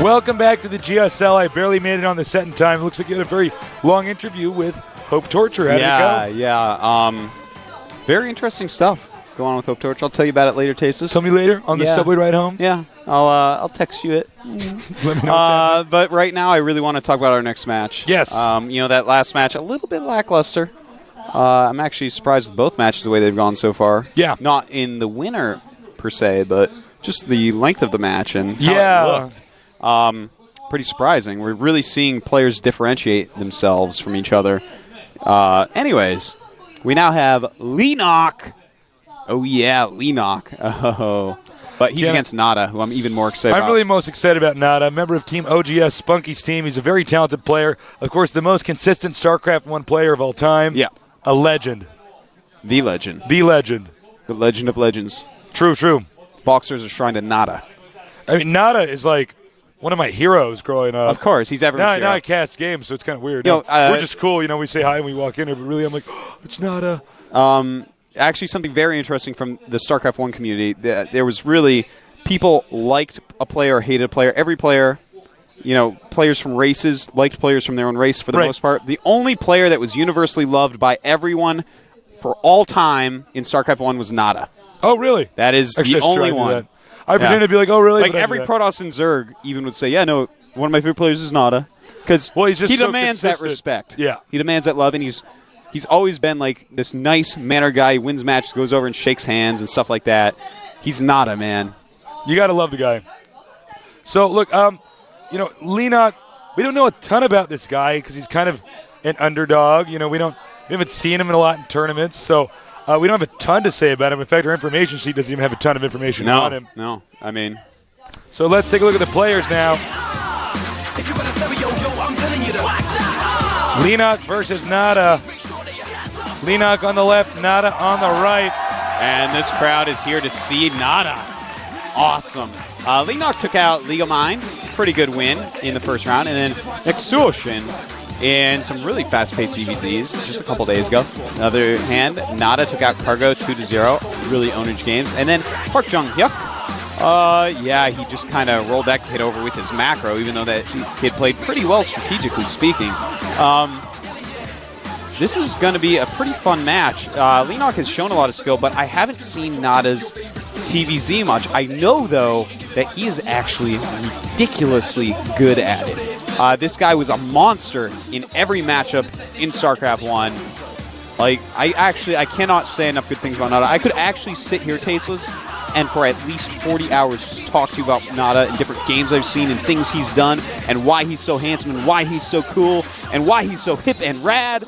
Welcome back to the GSL. I barely made it on the set in time. It looks like you had a very long interview with Hope Torture. How did it go? Yeah. Very interesting stuff going on with Hope Torture. I'll tell you about it later, Tastes. Tell me later on the subway ride home? Yeah. I'll text you it. Let me know but right now, I really want to talk about our next match. Yes. That last match, a little bit lackluster. I'm actually surprised with both matches the way they've gone so far. Yeah. Not in the winner, per se, but just the length of the match and how it looked. Pretty surprising. We're really seeing players differentiate themselves from each other. Anyways, we now have Leenock. Oh, yeah, Leenock. Oh. But he's against NaDa, who I'm even more excited about. I'm really most excited about NaDa, a member of Team OGS, Spunky's team. He's a very talented player. Of course, the most consistent StarCraft 1 player of all time. Yeah. A legend. The legend. The legend. The legend of legends. True. Boxers are shrine to NaDa. I mean, NaDa is like one of my heroes growing up. Of course, he's everyone's hero. Now I cast games, so it's kind of weird. We're just cool. We say hi and we walk in, but really I'm like, oh, it's NaDa. Actually, something very interesting from the StarCraft 1 community. There was really people liked a player or hated a player. Every player, players from races liked players from their own race for the most part. The only player that was universally loved by everyone for all time in StarCraft 1 was NaDa. Oh, really? That is the only one. I pretend to be like, oh, really? Like every Protoss and Zerg even would say, yeah, no, one of my favorite players is NaDa. Because he demands that respect. Yeah. He demands that love, and he's always been like this nice manner guy. He wins matches, goes over and shakes hands and stuff like that. He's NaDa, man. You got to love the guy. So, look, Leenock, we don't know a ton about this guy because he's kind of an underdog. We haven't seen him in a lot in tournaments, so we don't have a ton to say about him. In fact, our information sheet doesn't even have a ton of information on him. No, I mean. So let's take a look at the players now. Leenock versus NaDa. Leenock on the left, NaDa on the right. And this crowd is here to see NaDa. Awesome. Leenock took out League of Mind. Pretty good win in the first round. And then Exhaustion in some really fast-paced CVZs just a couple days ago. On the other hand, NaDa took out Cargo 2-0. Really ownage games. And then Park Jung-hyuk. He just kind of rolled that kid over with his macro, even though that kid played pretty well strategically speaking. This is going to be a pretty fun match. Leenock has shown a lot of skill, but I haven't seen NaDa's TVZ much. I know, though, that he is actually ridiculously good at it. This guy was a monster in every matchup in StarCraft 1. Like, I cannot say enough good things about NaDa. I could actually sit here, Tasteless, and for at least 40 hours just talk to you about NaDa and different games I've seen and things he's done and why he's so handsome and why he's so cool and why he's so hip and rad.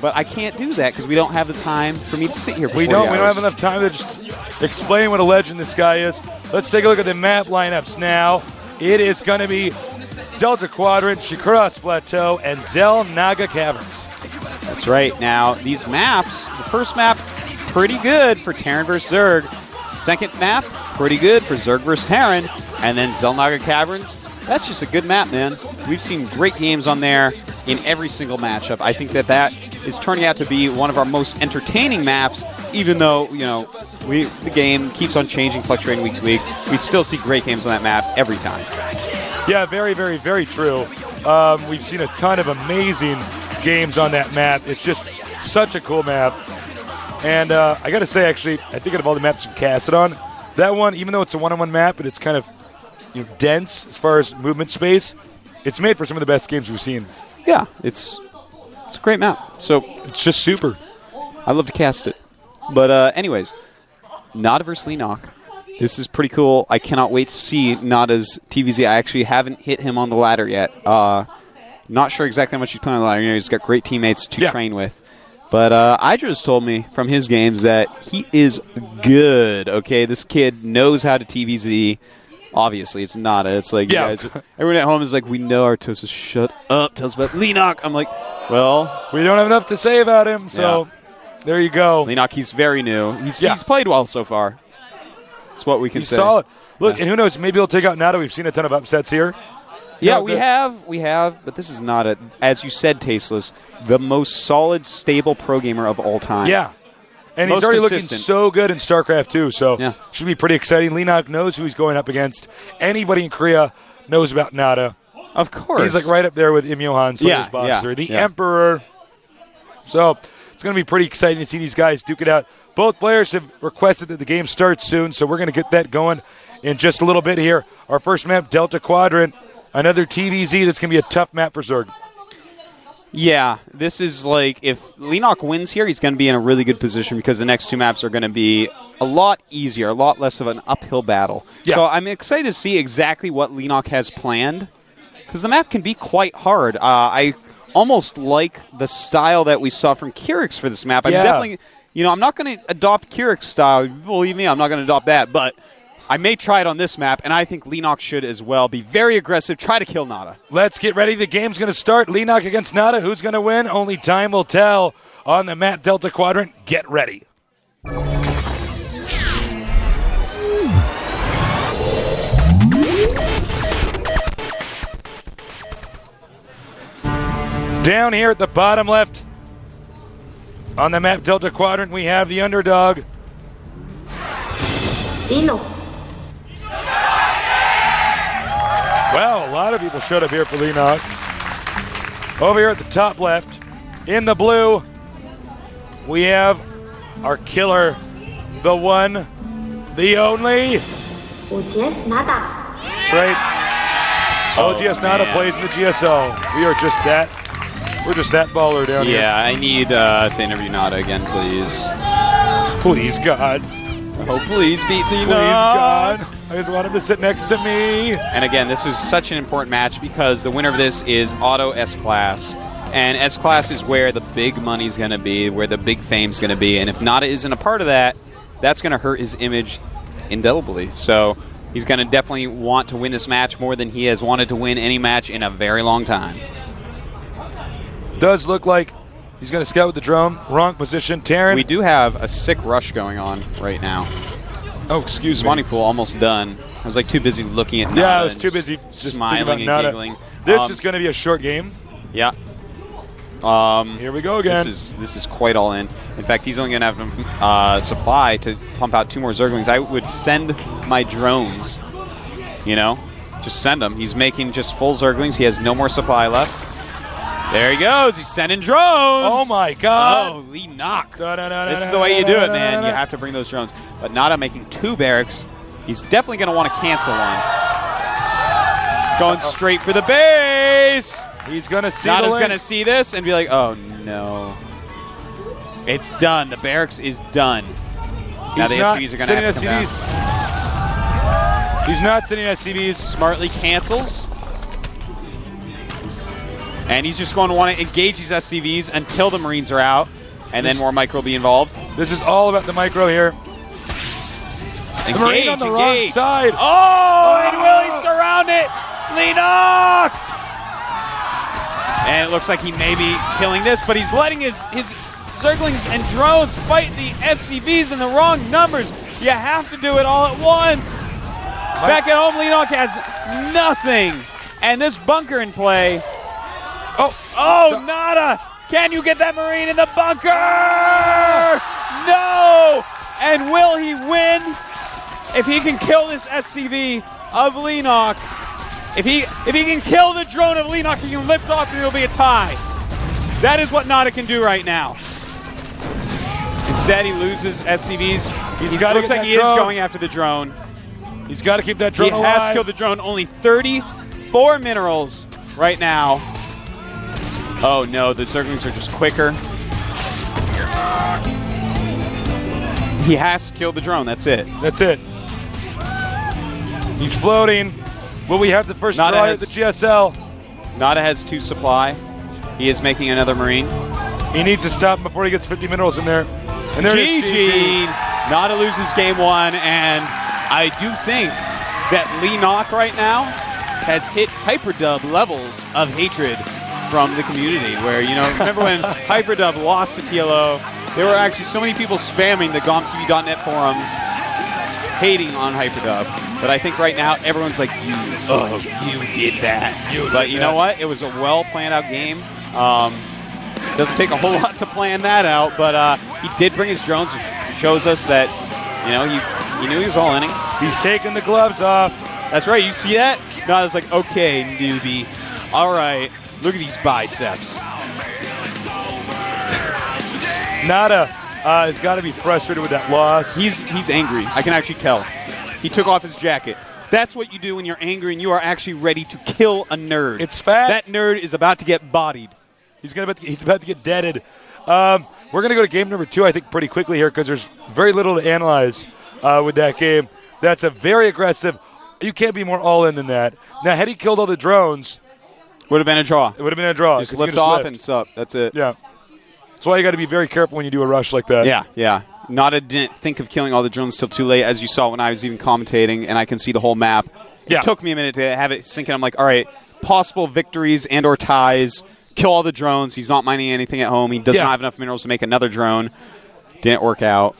But I can't do that because we don't have the time for me to sit here for 40 hours. We don't have enough time to just explain what a legend this guy is. Let's take a look at the map lineups now. It is going to be Delta Quadrant, Shikuras Plateau, and Zelnaga Caverns. That's right. Now, these maps, the first map, pretty good for Terran versus Zerg. Second map, pretty good for Zerg versus Terran. And then Zelnaga Caverns, that's just a good map, man. We've seen great games on there in every single matchup. I think that is turning out to be one of our most entertaining maps, even though, the game keeps on changing, fluctuating week to week. We still see great games on that map every time. Yeah, very, very, very true. We've seen a ton of amazing games on that map. It's just such a cool map. And I got to say, actually, I think out of all the maps you cast it on, that one, even though it's a one-on-one map, but it's kind of dense as far as movement space, it's made for some of the best games we've seen. Yeah, it's a great map. So it's just super. I love to cast it. But anyways, NaDa versus Leenock. This is pretty cool. I cannot wait to see NaDa's TVZ. I actually haven't hit him on the ladder yet. Not sure exactly how much he's playing on the ladder. He's got great teammates to train with. But Idra's told me from his games that he is good, okay? This kid knows how to TVZ. Obviously, it's NaDa. It's like, you guys, everyone at home is like, we know Artosis. Shut up. Tell us about Leenock. I'm like, well. We don't have enough to say about him, so there you go. Leenock, he's very new. He's played well so far. That's what we can say. He's solid. Look, and who knows, maybe he'll take out NaDa. We've seen a ton of upsets here. Yeah, we have, but this is not as you said, Tasteless, the most solid, stable pro gamer of all time. Yeah. And he's already looking so good in StarCraft 2, so should be pretty exciting. Leenock knows who he's going up against. Anybody in Korea knows about NaDa. Of course. He's like right up there with Im Johan, Slayer's Boxer, the Emperor. So it's going to be pretty exciting to see these guys duke it out. Both players have requested that the game starts soon, so we're going to get that going in just a little bit here. Our first map, Delta Quadrant, another TVZ. That's going to be a tough map for Zerg. Yeah, this is like, if Leenock wins here, he's going to be in a really good position because the next two maps are going to be a lot easier, a lot less of an uphill battle. Yeah. So I'm excited to see exactly what Leenock has planned because the map can be quite hard. I almost like the style that we saw from Kirik's for this map. I'm definitely, I'm not going to adopt Kirik's style. Believe me, I'm not going to adopt that, but I may try it on this map, and I think Leenock should as well. Be very aggressive, try to kill NaDa. Let's get ready. The game's going to start. Leenock against NaDa. Who's going to win? Only time will tell on the map Delta Quadrant. Get ready. Down here at the bottom left on the map Delta Quadrant, we have the underdog. Leenock. Well, a lot of people showed up here for Leenock. Over here at the top left, in the blue, we have our killer, the one, the only. OGS NaDa. That's right. OGS NaDa plays in the GSL. We are just that. We're just that baller down here. Yeah, I need to interview NaDa again, please. Please, God. Oh, please beat Leenock. Please, God. I just want him to sit next to me. And again, this is such an important match because the winner of this is Auto S-Class. And S-Class is where the big money's going to be, where the big fame's going to be. And if NaDa isn't a part of that, that's going to hurt his image indelibly. So he's going to definitely want to win this match more than he has wanted to win any match in a very long time. Does look like he's going to scout with the drone. Wrong position. Terran. We do have a sick rush going on right now. Oh, excuse me. Spawning pool almost done. I was like too busy looking at NaDa. Yeah, I was too busy just smiling and giggling. This is going to be a short game. Yeah. Here we go again. This is quite all in. In fact, he's only going to have enough supply to pump out 2 more Zerglings. I would send my drones. Just send them. He's making just full Zerglings. He has no more supply left. There he goes. He's sending drones. Oh, my God. Oh, Leenock. This is the way you do it, man. You have to bring those drones. But NaDa making 2 barracks. He's definitely going to want to cancel one. Going straight for the base. He's going to see NaDa's going to see this and be like, oh, no. It's done. The barracks is done. Now the SCVs are going to have to come down. He's not sending SCVs. Smartly cancels. And he's just going to want to engage these SCVs until the Marines are out, and then more micro will be involved. This is all about the micro here. Engage, the Marine on the wrong side. Oh, and will he surround it? Leenock! And it looks like he may be killing this, but he's letting his Zerglings and drones fight the SCVs in the wrong numbers. You have to do it all at once. Back at home, Leenock has nothing. And this bunker in play. Oh, NaDa! Can you get that Marine in the bunker? No! And will he win? If he can kill this SCV of Leenock, if he can kill the drone of Leenock, he can lift off and it'll be a tie. That is what NaDa can do right now. Instead, he loses SCVs. It looks like he is going after the drone. He's got to keep that drone alive. He has killed the drone. Only 34 minerals right now. Oh no, the Zerglings are just quicker. He has to kill the drone, that's it. That's it. He's floating. Will we have the first try at the GSL? NaDa has 2 supply. He is making another Marine. He needs to stop before he gets 50 minerals in there. And there it is, GG. NaDa loses game 1, and I do think that Leenock right now has hit Hyperdub levels of hatred from the community, where, remember when Hyperdub lost to TLO, there were actually so many people spamming the GOMTV.net forums hating on Hyperdub. But I think right now everyone's like, you did that. But you know what? It was a well-planned out game. Doesn't take a whole lot to plan that out, but he did bring his drones, which shows us that, he knew he was all inning. He's taking the gloves off. That's right. You see that? Nada's like, okay, newbie. All right, look at these biceps. NaDa has got to be frustrated with that loss. He's angry. I can actually tell. He took off his jacket. That's what you do when you're angry and you are actually ready to kill a nerd. It's fact. That nerd is about to get bodied. He's about to get deaded. We're going to go to game number 2, I think, pretty quickly here because there's very little to analyze with that game. That's a very aggressive. You can't be more all-in than that. Now, had he killed all the drones, would have been a draw. It would have been a draw. Just lift off and sup. That's it. Yeah. That's why you got to be very careful when you do a rush like that. Yeah. NaDa didn't think of killing all the drones till too late, as you saw when I was even commentating, and I can see the whole map. It took me a minute to have it sink in. I'm like, all right, possible victories and or ties. Kill all the drones. He's not mining anything at home. He does not have enough minerals to make another drone. Didn't work out.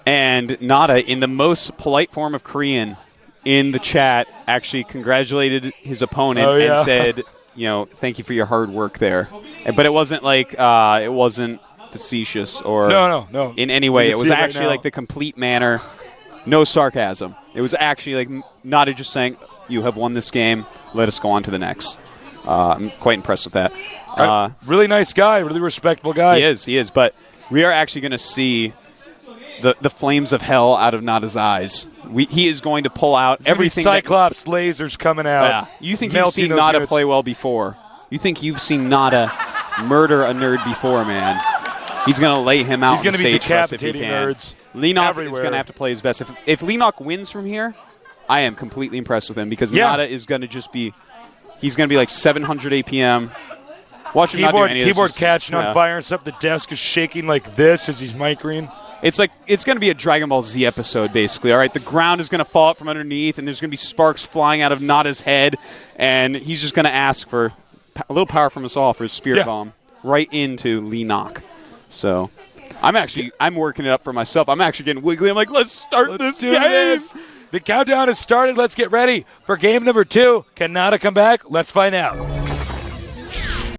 And NaDa, in the most polite form of Korean in the chat, actually congratulated his opponent and said, thank you for your hard work there. But it wasn't like it wasn't facetious or no. in any way. It was actually like the complete manner. No sarcasm. It was actually like NaDa just saying, you have won this game. Let us go on to the next. I'm quite impressed with that. Really nice guy. Really respectful guy. He is. But we are actually going to see the flames of hell out of NaDa's eyes. He is going to pull out everything. Cyclops lasers coming out. Yeah. You think you've seen NaDa play well before. You think you've seen NaDa murder a nerd before, man. He's going to lay him out. He's going to be decapitating nerds. Leenock is going to have to play his best. If Leenock wins from here, I am completely impressed with him because NaDa is going to just be – he's going to be like 700 APM. Watch him not do any of this. Keyboard catching on fire and stuff. The desk is shaking like this as he's micring. It's like it's going to be a Dragon Ball Z episode, basically. All right, the ground is going to fall out from underneath, and there's going to be sparks flying out of NaDa's head, and he's just going to ask for a little power from us all for his Spirit Bomb right into Leenock. So I'm working it up for myself. I'm actually getting wiggly. I'm like, let's start this game. The countdown has started. Let's get ready for game number 2. Can NaDa come back? Let's find out.